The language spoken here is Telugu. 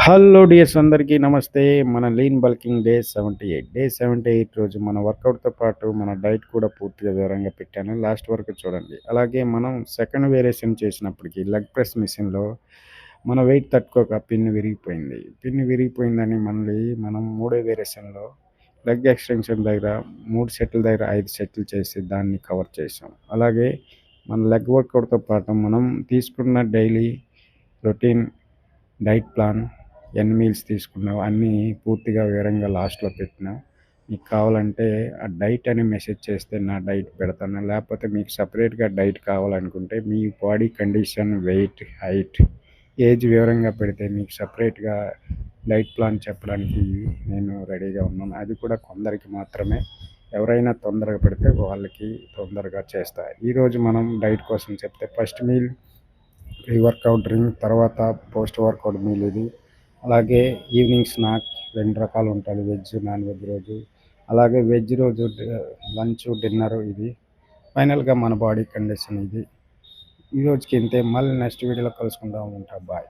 హలో డియర్స్ అందరికీ నమస్తే. మన లీన్ బల్కింగ్ డే 78. డే 78 రోజు మన వర్కౌట్‌తో పాటు మన డైట్ కూడా పూర్తిగా వివరంగా పెట్టాను. లాస్ట్ వరకు చూడండి. అలాగే మనం సెకండ్ వేరియేషన్ చేసినప్పటికి లెగ్ ప్రెస్ మిషన్‌లో మన వెయిట్ తట్టుకోక పిన్ విరిగిపోయింది. పిన్ విరిగిపోయిందని మళ్ళీ మనం మూడో వేరియేషన్‌లో లెగ్ ఎక్స్టెన్షన్ దగ్గర 3 సెట్ల దగ్గర 5 సెట్లు చేసి దాన్ని కవర్ చేసాం. అలాగే మన లెగ్ వర్కౌట్‌తో పాటు మనం తీసుకున్న డైలీ రొటీన్ డైట్ ప్లాన్ ఎన్ని మీల్స్ తీసుకున్నావు అన్నీ పూర్తిగా వివరంగా లాస్ట్‌లో పెట్టినా. మీకు కావాలంటే ఆ డైట్ అని మెసేజ్ చేస్తే నా డైట్ పెడతాను. లేకపోతే మీకు సెపరేట్‌గా డైట్ కావాలనుకుంటే మీ body condition, weight, height, age వివరంగా పెడితే మీకు సెపరేట్‌గా డైట్ ప్లాన్ చెప్పడానికి నేను రెడీగా ఉన్నాను. అది కూడా కొందరికి మాత్రమే. ఎవరైనా తొందరగా పెడితే వాళ్ళకి తొందరగా చేస్తా. ఈరోజు మనం డైట్ కోసం చెప్తే first meal pre workout drink, తర్వాత పోస్ట్ వర్కౌట్ మీల్ ఇది. అలాగే ఈవినింగ్ స్నాక్ 2 రకాలు ఉంటుంది. వెజ్, నాన్ వెజ్ రోజు. అలాగే వెజ్ రోజు లంచ్, డిన్నర్ ఇది. ఫైనల్‌గా మన బాడీ కండిషన్ ఇది. ఈ రోజుకి ఇంతే. మళ్ళీ నెక్స్ట్ వీడియోలో కలుసుకుందాం. ఉంటా. బాయ్.